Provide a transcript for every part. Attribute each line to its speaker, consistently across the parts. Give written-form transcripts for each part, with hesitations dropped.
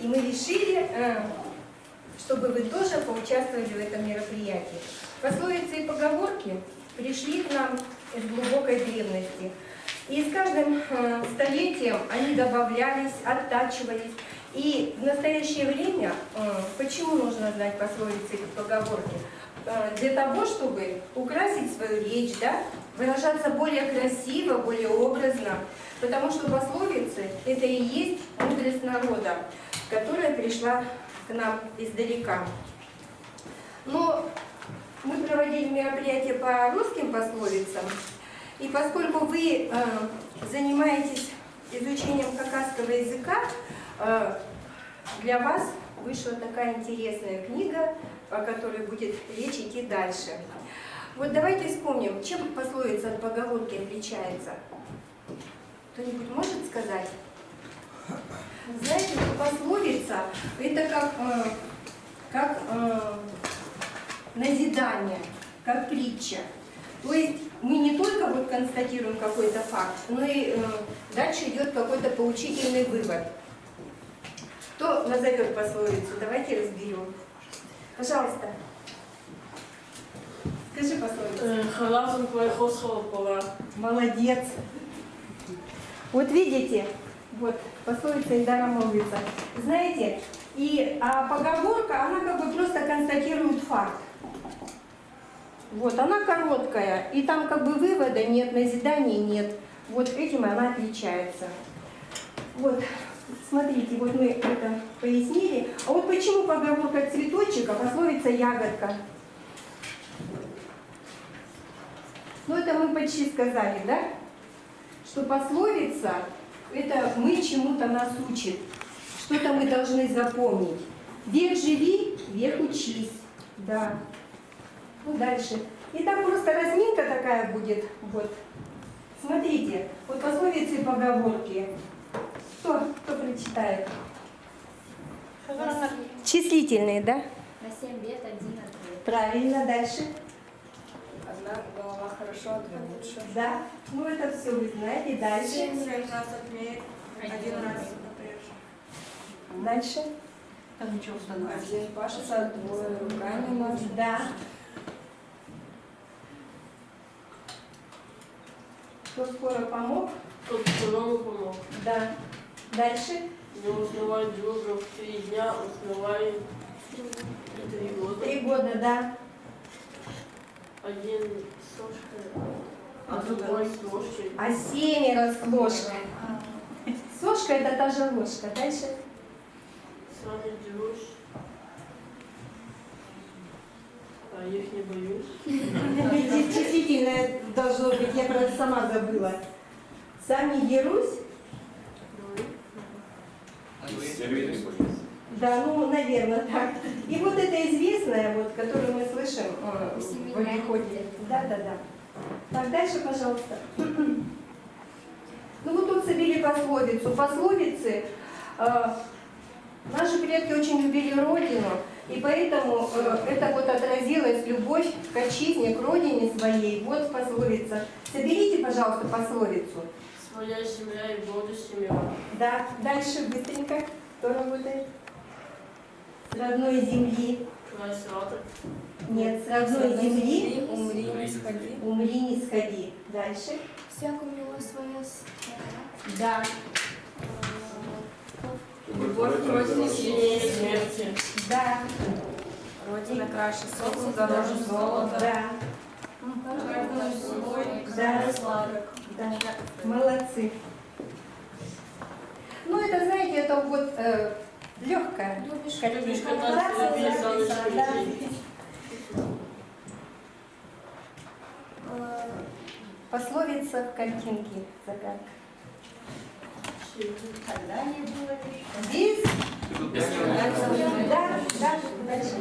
Speaker 1: И мы решили, чтобы вы тоже поучаствовали в этом мероприятии. Пословицы и поговорки пришли к нам из глубокой древности. И с каждым столетием они добавлялись, оттачивались. И в настоящее время, почему нужно знать пословицы и поговорки? Для того, чтобы украсить свою речь, да? Выражаться более красиво, более образно. Потому что пословицы – это и есть мудрость народа, которая пришла к нам издалека. Но мы проводили мероприятие по русским пословицам, и поскольку вы занимаетесь изучением хакасского языка, для вас вышла такая интересная книга, о которой будет речь идти дальше. Вот давайте вспомним, чем пословица от поговорки отличается. Кто-нибудь может сказать? Знаете, что пословица – это как назидание, как притча. То есть мы не только вот констатируем какой-то факт, но и дальше идет какой-то поучительный вывод. Кто назовет пословицу? Давайте разберем. Пожалуйста. Скажи пословицу. Молодец. Вот видите, вот пословица Ильдара молвится. Знаете, а поговорка, она как бы просто констатирует факт. Вот, она короткая, и там как бы вывода нет, назидания нет. Вот этим она отличается. Вот, смотрите, вот мы это пояснили. А вот почему поговорка цветочек, а пословица ягодка? Ну, это мы почти сказали, да? Что пословица, это мы чему-то нас учит. Что-то мы должны запомнить. Век живи, век учись. Да. Ну, дальше. И там просто разминка такая будет. Вот. Смотрите, вот пословицы и поговорки. Кто прочитает? Числительные, да?
Speaker 2: На 7 лет 1 ответ.
Speaker 1: Правильно, дальше.
Speaker 2: Одна голова хорошо, а 2 лучше.
Speaker 1: Да. Ну, это все вы знаете. Дальше.
Speaker 3: 7 раз отмерь, 1 раз напряжь.
Speaker 1: Дальше.
Speaker 3: Там ничего установить.
Speaker 2: 1 пашется, 2 руками машет.
Speaker 1: Да. Кто скоро помог?
Speaker 4: Тот второму помог.
Speaker 1: Да. Дальше.
Speaker 4: Не узнавай друга в 3 дня, узнавай 3 года.
Speaker 1: 3 года, да.
Speaker 4: Один с ложкой, а другой с ложкой.
Speaker 1: А 7 с ложкой. Сошка – это та же ложка. Дальше.
Speaker 4: С вами дерусь, а их не боюсь.
Speaker 1: Числительное должно быть, я просто сама забыла. Сами дерусь. Да, ну, наверное, так. И вот это известное, вот, которое мы слышим в обиходе. Да. Так, дальше, пожалуйста. Ну, вот тут собили пословицу. Пословицы. Наши предки очень любили Родину, и поэтому это вот отразилась любовь к отчизне, к родине своей. Вот пословица. Соберите, пожалуйста, пословицу.
Speaker 4: Своя семья и буду семья.
Speaker 1: Да, дальше быстренько. Кто работает? С родной земли.
Speaker 4: Край сваток.
Speaker 1: Нет, с родной земли.
Speaker 2: Умри, не сходи.
Speaker 1: Умри, не сходи. Дальше.
Speaker 2: Всяк у него своя страна.
Speaker 1: Да.
Speaker 4: Любовь к родине сильнее смерти.
Speaker 1: Да.
Speaker 2: Родина краше солнца, дороже золота.
Speaker 1: Да.
Speaker 2: Родной свой,
Speaker 1: Да.
Speaker 2: сладок.
Speaker 1: Да. Молодцы. Ну, это, знаете, это вот легкая.
Speaker 2: Любишь,
Speaker 4: Любишь кататься, любишь саночки лететь.
Speaker 1: Пословица в картинке. Загадка.
Speaker 2: Когда не было
Speaker 1: Здесь? Да, дальше.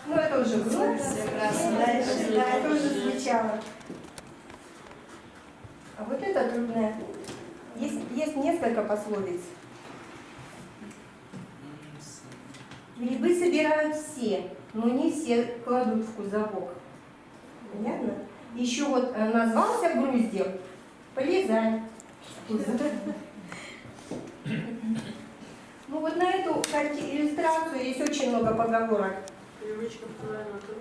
Speaker 1: Ну, это уже было. Дальше, да, это уже звучало. А вот это трудное. Есть несколько пословиц. Грибы собирают все, но не все кладут в кузовок. Понятно? Еще вот назвался груздем, полезай. Вот на эту иллюстрацию есть очень много поговорок.
Speaker 4: Привычка вторая натура.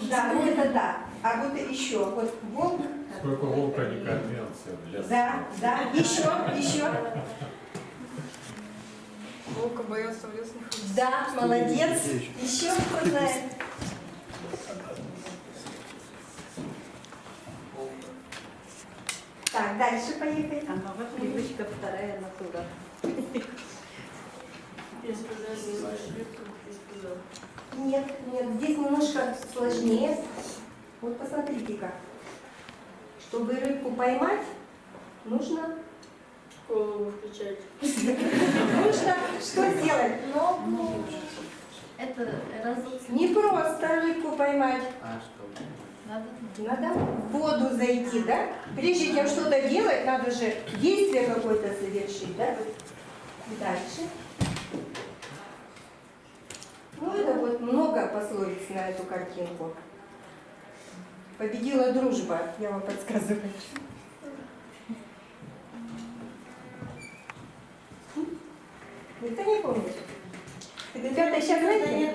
Speaker 1: Да, ну это да. А вот еще, вот волк.
Speaker 5: Сколько волка не кормил, все в лес.
Speaker 1: Да, да, еще.
Speaker 3: Волка боялся в лес не ходить.
Speaker 1: Да, молодец. Еще кто знает. Так, дальше поехали.
Speaker 6: Ага, вот привычка вторая натура.
Speaker 4: Я сказала, не шрифтом, ты сказал.
Speaker 1: Нет, здесь немножко сложнее. Вот посмотрите-ка. Чтобы рыбку поймать, нужно
Speaker 4: Голову включать.
Speaker 1: что сделать?
Speaker 6: Ну, это разуться.
Speaker 1: Не просто рыбку поймать.
Speaker 6: Надо.
Speaker 1: Надо в воду зайти, да? Прежде чем что-то делать, надо же действие какое-то совершить, да? Дальше. Ну, это вот много пословиц на эту картинку. Победила дружба, я вам подсказываю. Никто не помнит? Ребята, сейчас знаете?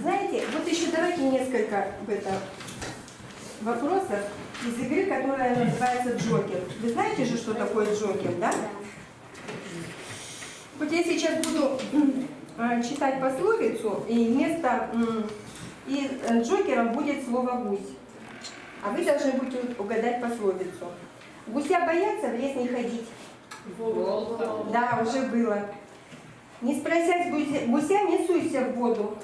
Speaker 1: Знаете, вот еще давайте несколько вопросов из игры, которая называется Джокер. Вы знаете же, что такое Джокер, да? Вот я сейчас буду читать пословицу, и вместо Джокера будет слово «гусь». А вы должны будете угадать пословицу. Гуся боятся, в лес не ходить. Да, уже было. Не спросясь гуся, не суйся в воду.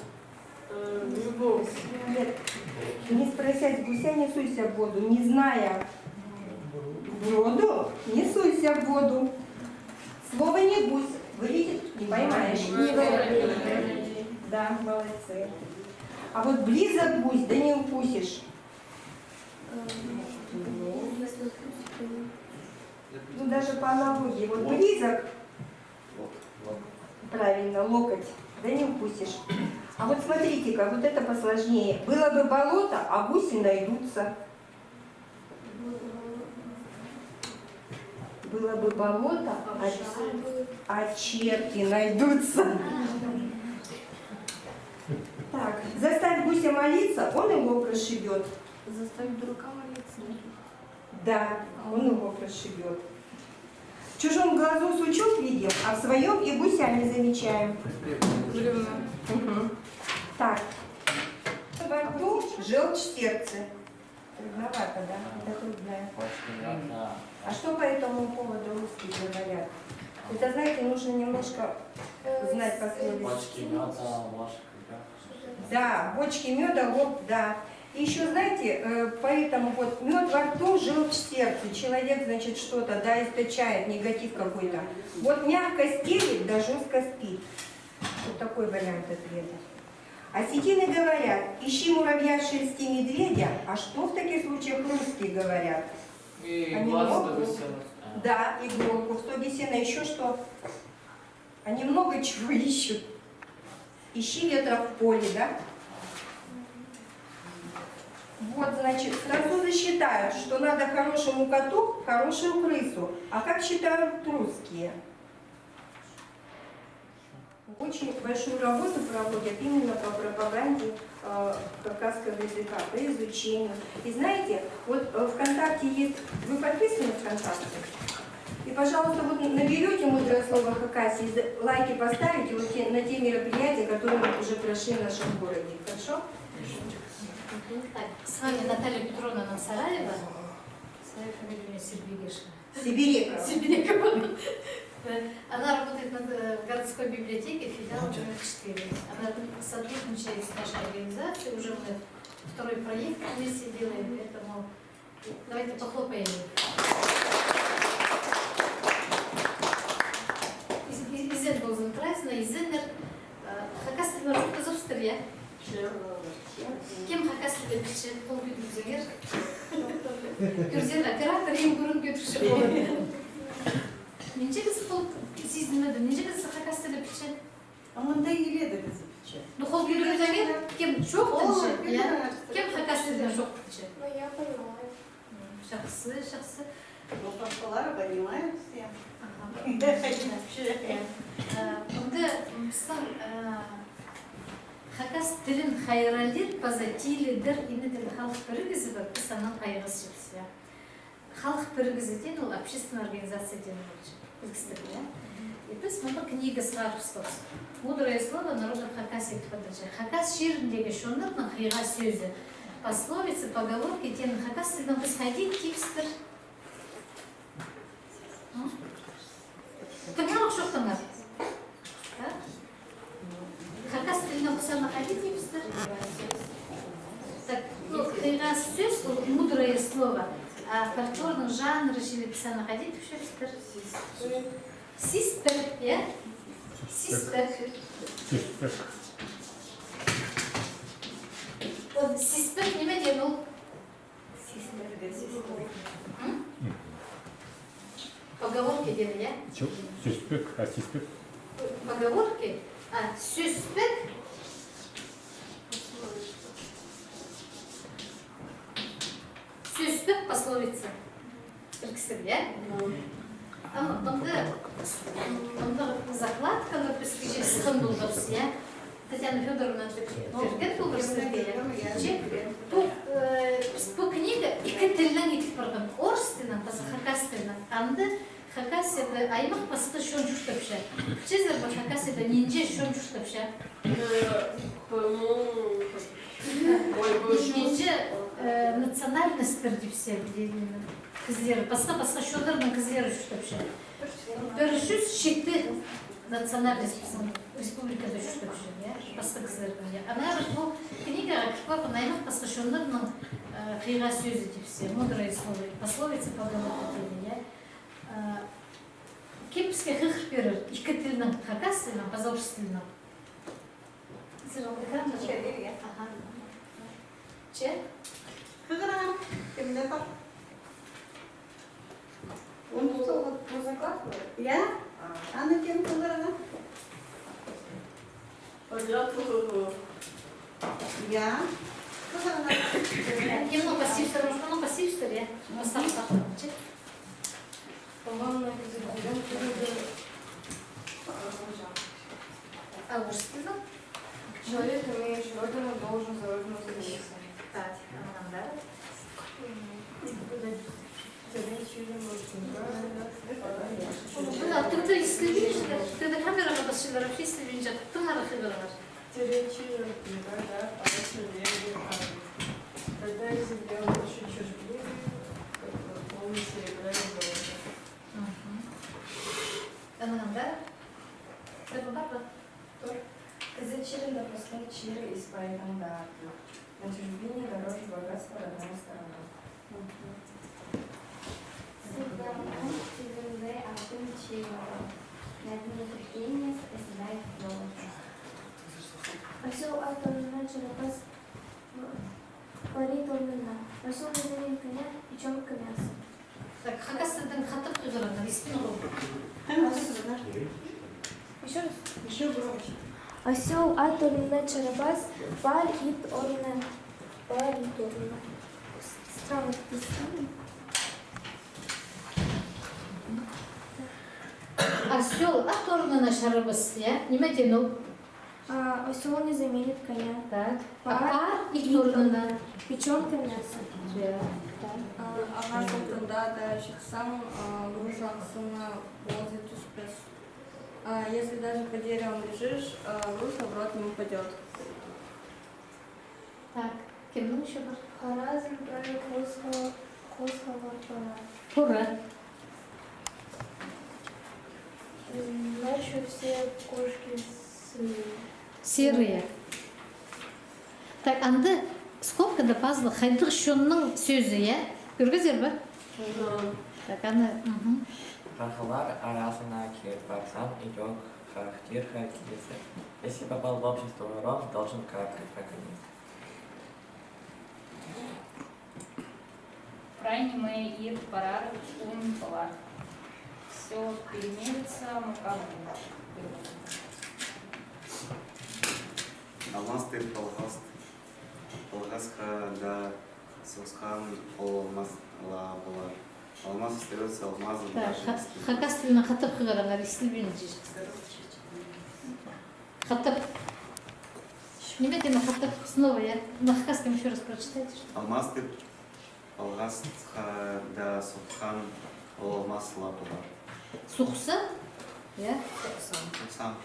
Speaker 4: Любовь.
Speaker 1: Нет. Не спросясь гуся, не суйся в воду. Не зная броду, не суйся в воду. Слово не гусь. Вылетит, не поймаешь. Да, молодцы. А вот близок гусь, да не укусишь. Ну, даже по аналогии. Вот близок, правильно, локоть, да не укусишь. А вот смотрите-ка, вот это посложнее. Было бы болото, а гуси найдутся. Было бы болото, а черти найдутся. Так, заставь гуся молиться, он его прошибет.
Speaker 6: Заставить дурака молиться.
Speaker 1: Да, он его прошибет. В чужом глазу сучок видим, а в своем и гуся не замечаем. Угу. Так. Во рту желчь в сердце. Трудновато, да? Это трудное. А что по этому поводу русские говорят? Это, знаете, нужно немножко знать пословицу.
Speaker 7: Бочки меда, ложка.
Speaker 1: Да, бочки меда, лоб, да. И еще, знаете, поэтому вот мед во рту, желчь в сердце. Человек, значит, что-то, да, источает, негатив какой-то. Вот мягко стелит, да жестко спит. Вот такой вариант ответа. Осетины говорят, ищи муравья, шерсти медведя, а что в таких случаях русские говорят?
Speaker 7: И
Speaker 1: Они
Speaker 7: глаз
Speaker 1: могут?
Speaker 7: до сена.
Speaker 1: Да, иголку, в стоге сена, еще что? Они много чего ищут. Ищи ветра в поле, да? Вот, значит, французы считают, что надо хорошему коту, хорошую крысу. А как считают русские? Очень большую работу проводят именно по пропаганде кавказского языка, по изучению. И знаете, вот ВКонтакте есть, вы подписаны в ВКонтакте? И, пожалуйста, вот наберете мудрое слово Хакасии, лайки поставите вот на те мероприятия, которые уже прошли в нашем городе. Хорошо?
Speaker 8: Так, с вами Наталья Петровна Насараева. Свою фамилию у меня Сибиришна.
Speaker 1: Сибирека.
Speaker 8: Сибирека. Она работает в городской библиотеке, филиал номер 4. Она сотрудничает с нашей организацией. Уже мы второй проект вместе делаем, поэтому давайте похлопаем. İzzet Bozun Krasna, İzzetler Hakaslı Narut Kazovstır ya. Kim Hakaslı Götürüşü, Kol Götürüzünger? Görzen operatör, hem Gurun Götürüşü olur. Nece kızı kol sizlemedim, nece kızı Hakaslı Götürüşü?
Speaker 6: Ama da geledi bizi piçe.
Speaker 8: Ну, Kol Götürüzünger, kim çok tanışı ya? Kim Hakaslı Götürüşü?
Speaker 2: Ну, я поняла.
Speaker 8: жақсы.
Speaker 6: Папалар понимают всем.
Speaker 8: Ага.
Speaker 6: Вообще.
Speaker 8: Онда мысал хакас тілін хайралдер пазатилідір инеден халық бірігізі бар, біз анан қайғысы жетсе. Халық бірігізіден ол общественная организация ден білгістік, да? И біз мұны книга сғарып «Мудрое слово народа Хакасе» подача. Хакас жеріндегі шондырдың қиға сөзі. Пословицы, поговорки, тен хакас тілін біз ходить типстер. Тыңғалық жоқтыңар. Хакас тілін құсаны ходить типстер. Так, қиға сөз, ол мудрое слово. А фольклорның жанры живописаны ходить типстер. Систер, я? Систер. Вот систер неме деген ол? Поговорки деді, я?
Speaker 5: Сюспек, а сиспек?
Speaker 8: Поговорки? А, сюспек? Сюспек пословица. Білгісі, я? Онда закладканы піскіше сықын бұлдырсы, я? Татьяна Федоровна берген бұлдырсы берген. Бұл книга екі тілінен етіп барған. Орыс тілінен, хакас тілінен. Анды хакасияда аймақ басыда шон жүш көпші. Чезер бұл хакасияда нинже шон жүш көпші.
Speaker 4: По-моему,
Speaker 8: Нинже национальностьтер деп все кіздері. Басқа шондардың кіздері жүш көпші. Бір жүз шекті национальность республикада жүш көпші. Басқа кіздердің. Ана бұл книгаға кіппап, аймақ басқа шондардың қиға сөзі деп все. Мудрое слово. Пословица поговорка дейді. Кем бізге қиқыр берір? Екі тілінің хакас тілінің, пазорыс тілінің. Че?
Speaker 6: Хыграм. Кемде бар?
Speaker 2: Он что, вот по закладку?
Speaker 6: Я? Аны кем хыграна? Я? Хыграна.
Speaker 8: Кем много пассивстер, я? Осталось че?
Speaker 2: По-моему, на языке.
Speaker 8: А орыс тілінің?
Speaker 2: Человек, имеющий родину, должен за родину стремиться.
Speaker 8: Так, анам да? Ты исследуешь, ты на камеру обошла, вообще исследуешь, ты на рахигараш.
Speaker 3: Когда я сделала очень чужбину, полностью играю в
Speaker 8: Анам да? Ты баба?
Speaker 2: Зачем допускать чиры из поэтому на чужбине дороже богатства родная сторона.
Speaker 9: Всегда цивилизация обычаева. На дне терпения оседает золото. Осел автор начал раз говорит он именно. Осел не заменит коня, печенка мясо.
Speaker 8: Так, хакас тен хатып кыгырана, испин гол.
Speaker 9: Еще раз.
Speaker 6: Еще громче.
Speaker 9: Осел атомный чарабас, паль ит орна. Паль ит орна. Странно писано.
Speaker 8: Осел аторна на шарабас, я? Неме деген ол?
Speaker 9: Осел не заменит коня.
Speaker 8: Так. А пар и торнана.
Speaker 9: Печенка мясо.
Speaker 2: Ага, да, сам грушансына ползет успес. Если даже по дереву лежишь, груша в рот не упадет.
Speaker 8: Так, кем еще бар?
Speaker 9: Харазм правит Косхова пора.
Speaker 8: Пора.
Speaker 9: Ночью все кошки
Speaker 8: Серые. Так, анды скобкада пазлы хайдық шонның сөзі, я? Көргізер ба? Так, аны...
Speaker 7: Прохлар арасына кирт барсам, идет характер характеристик. Если попал в общество воров, должен каркать как они.
Speaker 10: Прайниме ир парар ун палар. Все перемелится, мука будет.
Speaker 11: Алмаз тел палгаст. Палгасқа да Сусхан алмазла болар. Алмаз остается алмазом
Speaker 8: Так,
Speaker 11: даже если...
Speaker 8: хакас тілінің қатып қығыраңар, естіл бені жеш. Қатып. Немедленно қатып. Снова я на хакасском еще раз прочитайте.
Speaker 11: Алмаз деп алғасқа да сукхан ол алмазла болар.
Speaker 8: Сухса? Я?
Speaker 11: Сам.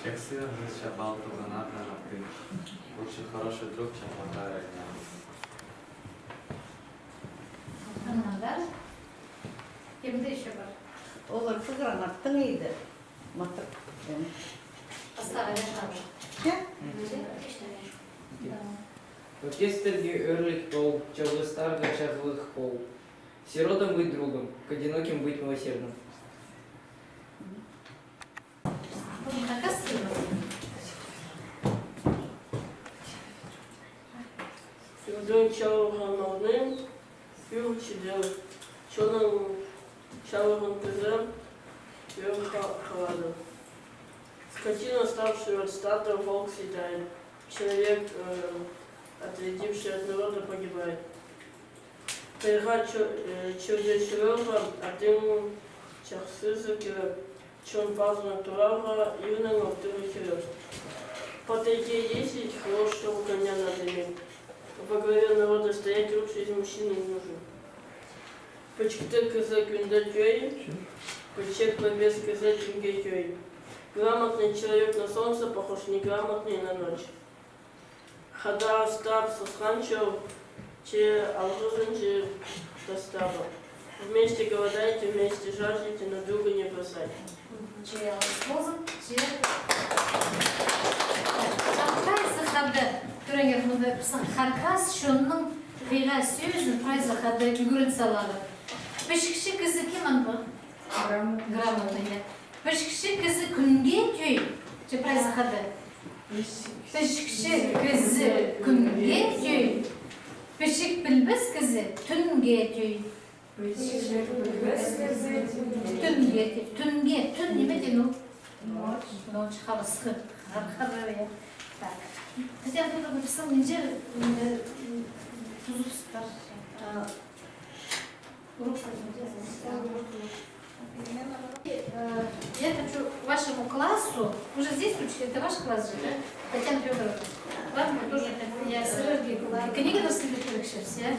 Speaker 12: Эксы шабал туганатна на ты. Лучше хороший друг, чем плохая родня.
Speaker 8: Аннандар. Кемді еще бар?
Speaker 6: Олар қығырамақтың еді. Матық.
Speaker 8: Астаға жашады.
Speaker 13: Оркестрге өрлік пол, чавлыстарға чавлых пол. Сиротам быть другом, к одиноким быть милосердным.
Speaker 8: Хакас тілінің?
Speaker 4: Сюрден чауганны, юр чидел, чонан чауган кызем, юр халада. Скотина, ставшая от стада, волк съедает. Человек, отрядивший от народа, погибает. Перега чудо-чурова, а ты ему чахсызы кирет. Чон пазна турава, юна ноктыры кирет. По тайге ездить, хорошего коня надо иметь. Во главе народа стоять лучше из мужчины не нужен. Почти казак виндатёй, почти побес казак виндатёй. Грамотный человек на солнце похож неграмотный на ночь. Хада Остап Сусханчев, че Алжузанче Достава. Вместе голодайте, вместе жаждете, на друга не бросайте.
Speaker 8: Че Алжузан, че... Қайсы қады көріңер мұнда Харкас шонның қиға сөзін қайсы қады үгірін салады. Пішкіші кізі кем анды? Грамотный. Пішкіші кізі күнге түй. Че прайсы қады? Пішкіші кізі күнге түй. Пішік білбіз кізі түнге түй. Түнге түй. Түнге. Түн неме дену? Ночь қалысқы. Харабия. Так. Хотя я тут написал неделю Тузовская. Я хочу вашему классу, вы же здесь учите, это ваш класс же, да? Татьяна Федоровна, вам тоже, я с книга на следующих сейчас, я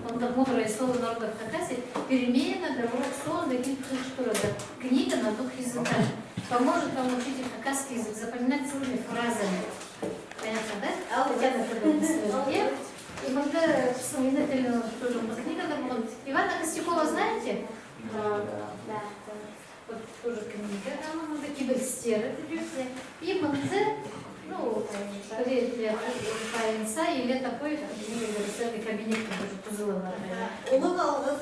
Speaker 8: он так мудрое слово народа в Хакасе, перемена дорог слова до каких-то книга на двух языках. Поможет вам учить хакасский язык, запоминать целыми фразами. Понятно, да? Татьяна Федоровна, и когда вспоминательно тоже книга, Ивана Костюкова знаете? Да. Вот тоже книга, там такие бельстеры, и Манзе, ну, паренца, или такой, кабинет, тоже Тузылова.
Speaker 6: Улы қалғыз,